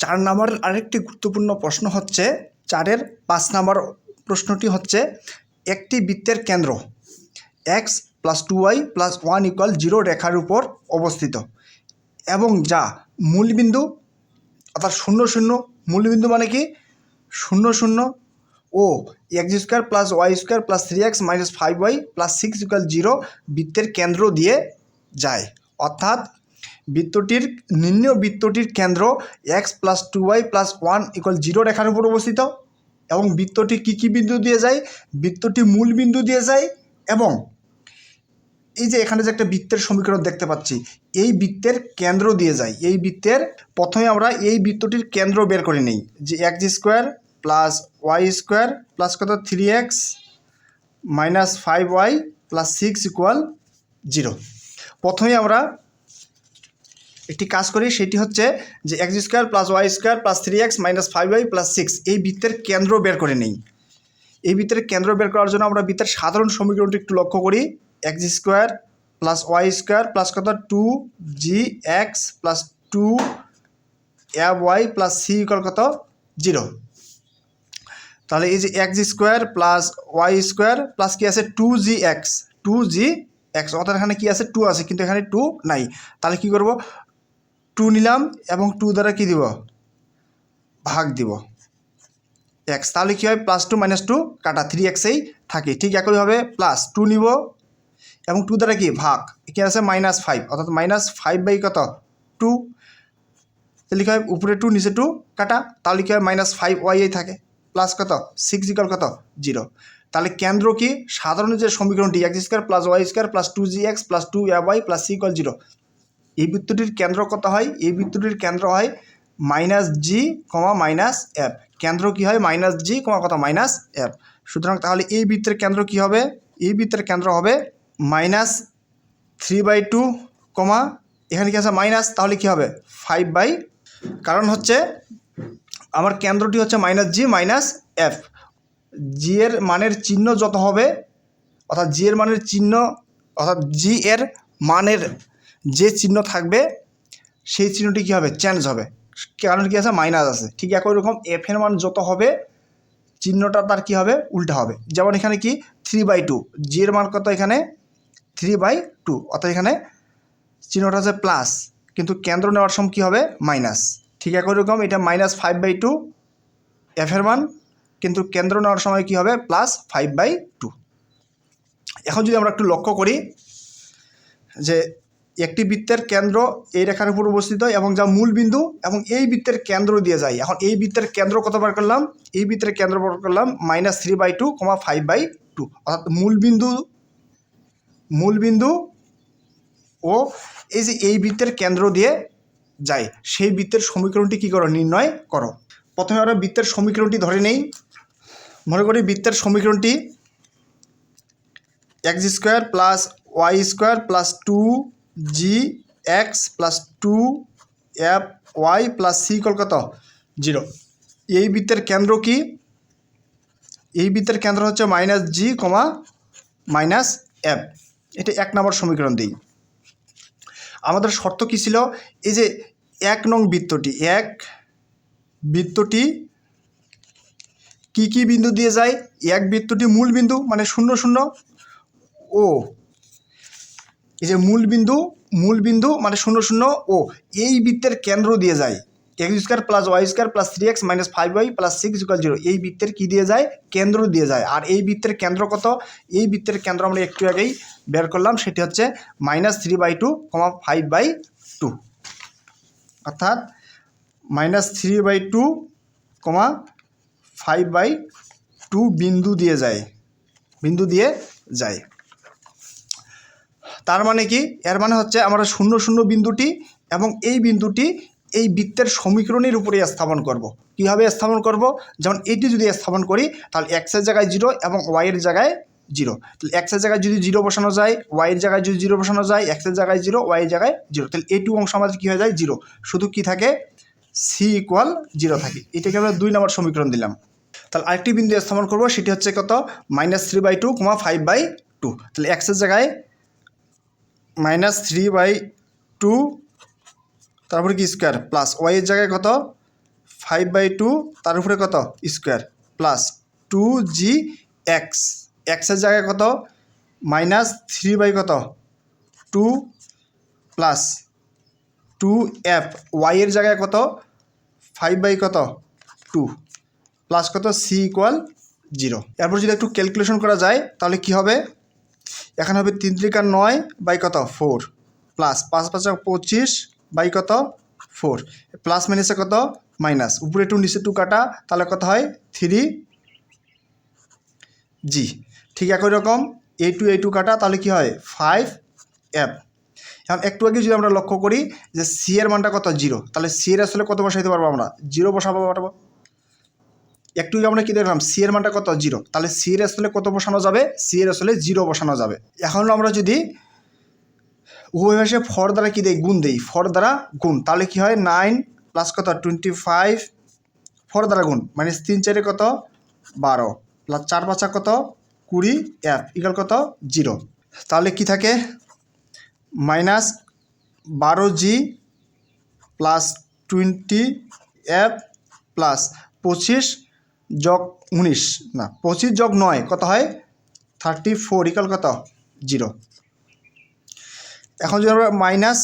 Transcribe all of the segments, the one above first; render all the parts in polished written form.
4 নম্বরের আরেকটি গুরুত্বপূর্ণ প্রশ্ন হচ্ছে 4-এর 5 নম্বর প্রশ্নটি হচ্ছে একটি বৃত্তের কেন্দ্র x + 2y + 1 = 0 রেখার উপর অবস্থিত এবং যা মূলবিন্দু অর্থাৎ 0 0 মূলবিন্দু মানে কি 0 0 ও x² + y² + 3x - 5y + 6 = 0 বৃত্তের কেন্দ্র দিয়ে যায়। অর্থাৎ বৃত্তটির কেন্দ্র x + 2y + 1 = 0 রেখার উপর অবস্থিত এবং বৃত্তটি কী বিন্দু দিয়ে যায়? বৃত্তটি মূল বিন্দু দিয়ে যায় এবং এই যে এখানে যে একটা বৃত্তের সমীকরণ দেখতে পাচ্ছি এই বৃত্তের কেন্দ্র দিয়ে যায়। এই বৃত্তের প্রথমে আমরা এই বৃত্তটির কেন্দ্র বের করে নিই যে x² + y² + কত 3x - 5y + 6 = 0। প্রথমে আমরা একটি কাজ করি, সেটি হচ্ছে যে x² + y² + 3x - 5y + 6 এই বৃত্তের কেন্দ্র বের করে নিই। এই বৃত্তের কেন্দ্র বের করার জন্য আমরা বৃত্তের সাধারণ সমীকরণটি একটু লক্ষ্য করি। x² + y² + কত 2gx + 2ay + c = কত 0। তাহলে এই যে x² + y² প্লাস কি আছে 2gx অর্থাৎ এখানে কি আছে 2 আছে কিন্তু এখানে 2 নাই। তাহলে কি করব 2 নিলাম এবং 2 দ্বারা কি দিব ভাগ দিব x, তাহলে কী হয় +2 - 2 কাটা 3xই থাকে। ঠিক একইভাবে +2 নিব এবং 2 দ্বারা কি ভাগ, কি আছে -5 অর্থাৎ -5 কত 2, তাহলে কী হয় উপরে 2 নিচে 2 কাটা, তাহলে কী হয় -5y থাকে প্লাস কত 6 = কত 0। তাহলে কেন্দ্র কি সাধারণ যে সমীকরণটি x² + y² + 2gx + 2ay + c = 0 এই বৃত্তটির কেন্দ্র কত হয়? এই বৃত্তটির কেন্দ্র হয় -g, -f। কেন্দ্র কি হয় -g, কত -f। সুতরাং তাহলে এই বৃত্তের কেন্দ্র কি হবে? এই বৃত্তের কেন্দ্র হবে -3/2, এখানে কি আছে মাইনাস, তাহলে কি হবে 5/, কারণ হচ্ছে আমার কেন্দ্রটি হচ্ছে -g -f। জি এর মানের চিহ্ন যত হবে অর্থাৎ জি এর মানের চিহ্ন অর্থাৎ জি এর মানের যে চিহ্ন থাকবে সেই চিহ্নটি কী হবে চেঞ্জ হবে, কারণ কি আছে মাইনাস আছে। ঠিক একই রকম এফ এর মান যত হবে চিহ্নটা তার কি হবে উল্টা হবে। যেমন এখানে কি 3/2, জি এর মান কত এখানে 3/2 অর্থাৎ এখানে চিহ্নটা আছে প্লাস কিন্তু কেন্দ্র নেওয়ার সময় কী হবে মাইনাস। ঠিক একই রকম এটা -5/2 এফ এর মান কিন্তু কেন্দ্র নেওয়ার সময় কী হবে +5/2। এখন যদি আমরা একটু লক্ষ্য করি যে একটি বৃত্তের কেন্দ্র এই রেখার উপর অবস্থিত এবং যা মূল বিন্দু এবং এই বৃত্তের কেন্দ্র দিয়ে যায়। এখন এই বৃত্তের কেন্দ্র কত বার করলাম? এই বৃত্তের কেন্দ্র বার করলাম -3/2, 5/2 অর্থাৎ মূল বিন্দু ও এই যে এই বৃত্তের কেন্দ্র দিয়ে যায় সেই বৃত্তের সমীকরণটি কী করো নির্ণয় করো। প্রথমে আমরা বৃত্তের সমীকরণটি ধরে নেই। মনে করি বৃত্তের সমীকরণটি x² + y² + 2gx + 2fy + c = কত 0। এই বৃত্তের কেন্দ্র কি? এই বৃত্তের কেন্দ্র হচ্ছে -g, -f। এটা 1 নম্বর সমীকরণ দিই। আমাদের শর্ত কী ছিল? এই যে 1 নং বৃত্তটি কি বিন্দু দিয়ে যায়? বৃত্তটি মূল বিন্দু মানে 0 0 ও এই যে মূল বিন্দু মানে 0 0 ও এই বৃত্তের কেন্দ্র দিয়ে যায় x² + y² + 3x - 5y + 6 = 0 এই বৃত্তের কি দিয়ে যায় কেন্দ্র দিয়ে যায়। আর এই বৃত্তের কেন্দ্র কত? এই বৃত্তের কেন্দ্র আমরা একটু আগেই বের করলাম, সেটি হচ্ছে -3/2, 5/2 অর্থাৎ -3/2, 5/2 বিন্দু দিয়ে যায়। তার মানে কি? এর মানে হচ্ছে আমরা 0 0 বিন্দুটি এবং এই বিন্দুটি এই বৃত্তের সমীকরণের উপরে স্থাপন করব। কীভাবে স্থাপন করব? যেমন এটি যদি স্থাপন করি তাহলে x-এর জায়গায় 0 এবং y-এর জায়গায় 0। তাহলে x-এর জায়গায় যদি 0 বসানো যায়, y-এর জায়গায় যদি 0 বসানো যায়, x-এর জায়গায় 0, y-এর জায়গায় 0, তাহলে এইটু অংশ আমাদের কী হয়ে যায় 0। শুধু কি থাকে c = 0 থাকে। এটাকে আমরা 2 নম্বর সমীকরণ দিলাম। তাহলে আরেকটি বিন্দু স্থাপন করব, সেটি হচ্ছে কত -3/2, 5/2। তাহলে x-এর জায়গায় -3/2 তারপরে কি স্কোয়ার প্লাস y-এর জায়গায় কত 5/2 তার উপরে কত স্কোয়ার প্লাস 2g এক্স, এক্সের জায়গায় কত মাইনাস 3 বাই কত 2 প্লাস 2f, ওয়াইয়ের জায়গায় কত 5 বাই কত 2 প্লাস কত সি ইকুয়াল 0। এরপর যদি একটু ক্যালকুলেশন করা যায় তাহলে কি হবে, এখানে হবে 3 3 9 বাই কত 4 প্লাস 5 5 25 বাই কত 4 প্লাস মাইনাসে কত মাইনাস, উপরে 2 নিচে 2 কাটা, তাহলে কত হয় 3g। ঠিক একই রকম a2 কাটা, তাহলে কি হয় 5f। এখন একটু আগে যদি আমরা লক্ষ্য করি যে সি এর মানটা কত 0, তাহলে সি এর আসলে কত বসাইতে পারবো আমরা 0 বসাবো। একটু আমরা কি দেখলাম সি এর মানটা কত 0, তাহলে সি এর আসলে কত বসানো যাবে, সি এর আসলে 0 বসানো যাবে। এখন আমরা যদি উভয় পাশে 4 দ্বারা কি দেই গুণ দেই, 4 দ্বারা গুণ, তাহলে কি হয় 9 প্লাস কত 25, 4 দ্বারা গুণ মাইনাস 3 4 কত 12 প্লাস 4 5 কত 20 f ইকুয়াল কত 0। তাহলে কি থাকে minus 12g plus 20f plus 25 যোগ 19 না 25 যোগ 9 কত হয় 34 ইকুয়াল কত 0। এখন যদি আমরা মাইনাস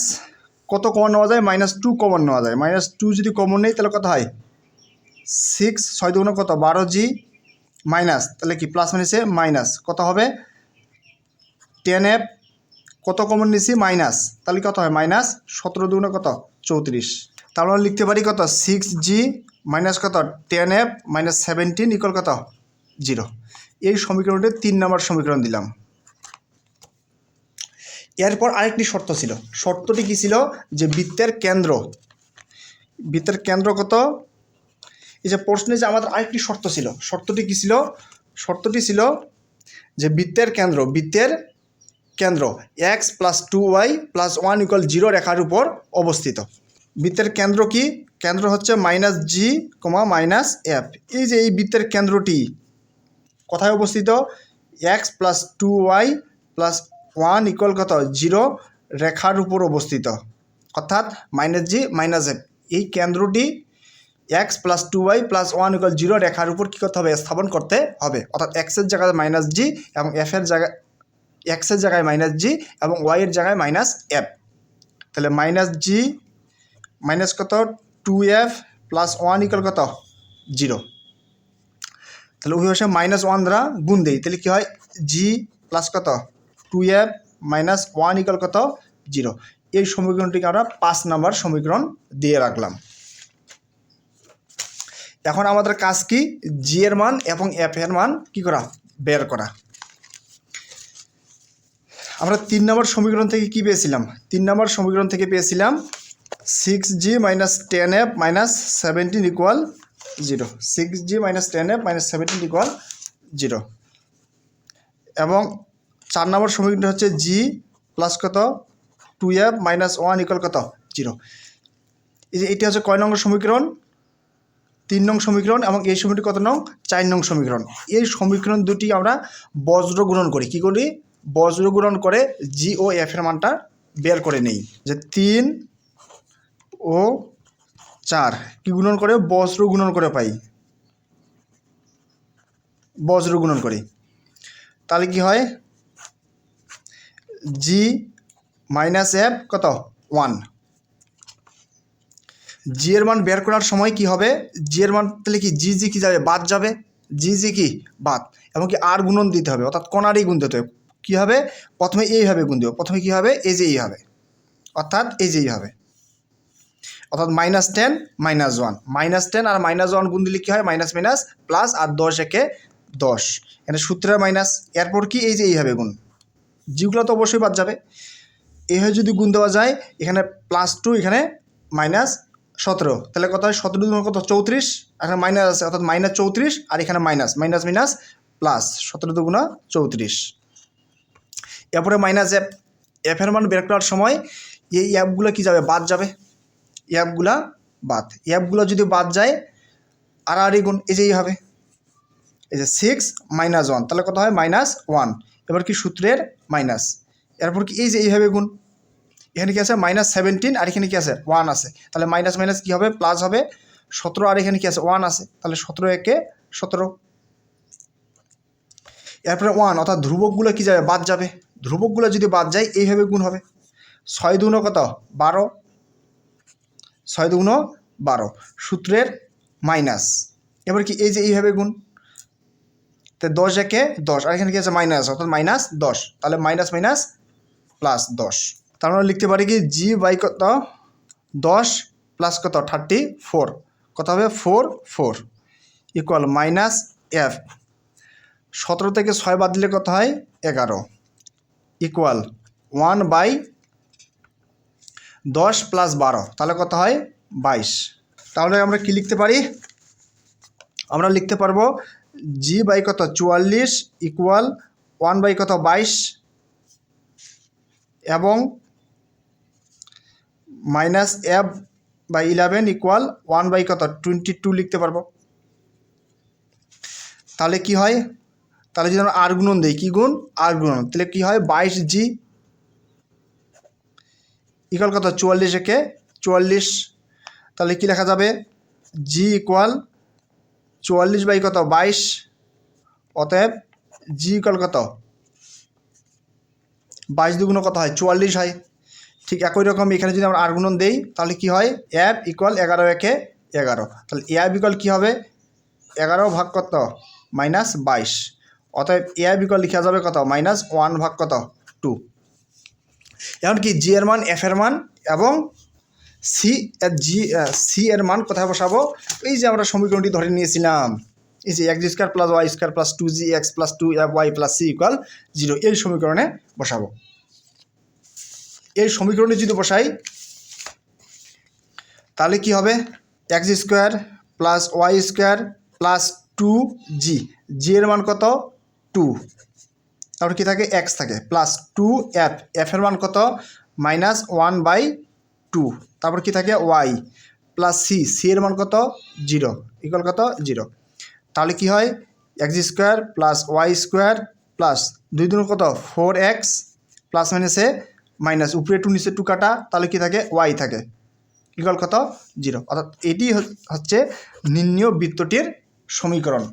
কত কমন নেওয়া যায়, -2 কমন নেওয়া যায়। -2 যদি কমন নেই তাহলে কত হয় 6 6 দুগুণ কত 12g মাইনাস, তাহলে কি প্লাস মাইনাসে মাইনাস কত হবে 10f, কত কমন নিছি মাইনাস, তাহলে কত হয় -17 দুগুণ কত 34। তাহলে আমরা লিখতে পারি কত 6g মাইনাস কত 10f মাইনাস 17 ইকুয়াল কত 0। এই সমীকরণটি 3 নম্বর সমীকরণ দিলাম। এরপর আরেকটি শর্ত ছিল, শর্তটি কি ছিল যে বৃত্তের কেন্দ্র কত, এই যে প্রশ্নে যে আমাদের আরেকটি শর্ত ছিল, শর্তটি কি ছিল, শর্তটি ছিল যে বৃত্তের কেন্দ্র x plus 2y plus 1 equal 0 রেখার উপর অবস্থিত। বৃত্তের কেন্দ্র কি, কেন্দ্র হচ্ছে -g, -f। এই যে এই বৃত্তের কেন্দ্রটি কোথায় অবস্থিত, x plus 2y plus 1 equal কত 0 রেখার উপর অবস্থিত, অর্থাৎ -g -f। এই কেন্দ্রটি x plus 2y plus 1 equal 0 রেখার উপর কী করতে হবে, স্থাপন করতে হবে। অর্থাৎ x-এর জায়গায় -g এবং f-এর জায়গায় x-এর জায়গায় -g এবং y-এর জায়গায় -f। তাহলে -g মাইনাস কত 2f প্লাস 1 ইকুয়াল কত 0। তাহলে উভয় পাশে -1 দ্বারা গুণ দেই, তাহলে কী হয় g প্লাস কত 2f মাইনাস 1 ইকুয়াল কত 0। এই সমীকরণটিকে আমরা 5 নম্বর সমীকরণ দিয়ে রাখলাম। এখন আমাদের কাজ কি, জি এর মান এবং এফ এর মান কি করা, বের করা। আমরা 3 নম্বর সমীকরণ থেকে কি পেয়েছিলাম, 3 নম্বর সমীকরণ থেকে পেয়েছিলাম 6g minus 10f minus 17 equal 0, 6g minus 10f minus 17 equal 0। এবং 4 নম্বর সমীকরণটা হচ্ছে g প্লাস কত 2f মাইনাস 1 ইকুয়াল কত 0। এই যে এটি হচ্ছে কয় নম্বর সমীকরণ, 3 নং সমীকরণ, এবং এই সমীকরণটি কত নং, 4 নং সমীকরণ। এই সমীকরণ দুটি আমরা বজ্র গুণন করি, কী করি, বজ্র গুণন করে জি ও এফ এর মানটা বের করে নেই। যে 3 ও 4 কি গুণন করে, বজ্র গুণন করে পাই, বজ্র গুণন করি। তাহলে কি হয় জি মাইনাস এফ কত 1। জি এর মান বের করার সময় কি হবে, জি এর মান তাহলে কি জি জি কি যাবে, বাদ যাবে, জি জি কি বাদ, এবং কি আর গুণন দিতে হবে, অর্থাৎ কোনারই গুণ দিতে হবে। কী হবে, প্রথমে এইভাবে গুণ দেব, প্রথমে কী হবে এই যে এই হবে, অর্থাৎ এই যেই হবে, অর্থাৎ -10 -1, -10 আর -1 গুণ দিলে কী হয় মাইনাস মাইনাস প্লাস, আর 10 একে 10, এখানে সূত্রের মাইনাস। এরপর কি এই যে এইভাবে গুণ, জিগুলো তো অবশ্যই বাদ যাবে। এইভাবে যদি গুণ দেওয়া যায়, এখানে +2 এখানে -17, তাহলে কত হয় 17 দুগুণ কত 34, এখানে মাইনাস আছে অর্থাৎ -34, আর এখানে মাইনাস মাইনাস মাইনাস প্লাস 17 দুগুণ 34। এরপরে মাইনাস এফ, এফের মান বের করার সময় এই অ্যাপগুলো কি যাবে, বাদ যাবে, অ্যাপগুলা বাদ, অ্যাপগুলো যদি বাদ যায় আর গুণ এই যেই হবে, এই যে 6 -1, তাহলে কত হয় -1, এবার কি সূত্রের মাইনাস। এরপর কি এই যে এইভাবে গুণ, এখানে কি আছে -17 আর এখানে কি আছে 1 আছে, তাহলে মাইনাস মাইনাস কী হবে প্লাস হবে, 17 আর এখানে কি আছে 1 আছে, তাহলে 17 একে 17। এরপরে 1 অর্থাৎ ধ্রুবকগুলো কি যাবে, বাদ যাবে। ধ্রুবকগুলো যদি বাদ যায় এইভাবে গুণ হবে, 6 দুগুণ কত 12, 6 দুগুণ 12 সূত্রের মাইনাস। এবার কি এই যে এইভাবে গুণ, তো 10 একে 10 আর এখানে কি আছে মাইনাস, অর্থাৎ মাইনাস 10, তাহলে মাইনাস মাইনাস প্লাস 10। তার মানে লিখতে পারি কি জি বাই কত 10 প্লাস কত 34, কত হবে 4 ইকুয়াল মাইনাস এফ। 17 থেকে 6 বাদ দিলে কত হয় 11 ইকুয়াল 1/10 প্লাস 12, তাহলে কত হয় 22। তাহলে আমরা কি লিখতে পারি, আমরা লিখতে পারবো জি বাই কত 44 ইকুয়াল 1 বাই কত 22 এবং minus F by 11 equal 1 by কত 22 লিখতে পারবো। তাহলে কি হয়, তাহলে যদি আমরা আর গুণন দিই, কি গুণ আর গুণন, তাহলে কি হয় 22G ইকুয়াল কত 44 একে 44, তাহলে কি লেখা যাবে জি ইকুয়াল 44 বাই কত 22, অতএব জি ইকুয়াল কত 22 দুগুণ কত হয় 44 হয়। ঠিক একই রকম এখানে যদি আমরা আর গুণন দেই তাহলে কি হয় এফ ইকুয়াল 11 একে 11, তাহলে এফ ইকুয়াল কী হবে 11 ভাগ কত মাইনাস 22, অতএব এফ ইকুয়াল লিখা যাবে কত মাইনাস 1 ভাগ কত 2। এমনকি জি এর মান এফ এর মান এবং সি এর মান কোথায় বসাবো, এই যে আমরা সমীকরণটি ধরে নিয়েছিলাম, এই যে x square plus y square plus 2gx plus 2fy plus c equal 0, এই সমীকরণে বসাবো। এই সমীকরণে যদি বসাই তাহলে কি হবে x square plus y square plus 2g, জি এর মান কত 2, তারপর কি থাকে এক্স থাকে প্লাস 2f, এফ এর মান কত মাইনাস 1/2, তারপর কি থাকে ওয়াই প্লাস সি এর মান কত 0 ইকুয়াল কত 0। তাহলে কি হয় x square plus y square plus 2 দুগুণ কত 4x প্লাস মাইনাসে মাইনাস উপরে 2 নিচে 2 কাটা, তাহলে কি থাকে ওয়াই থাকে ইকুয়াল কত 0, অর্থাৎ এটি হচ্ছে নির্ণীয় বৃত্তটির সমীকরণ।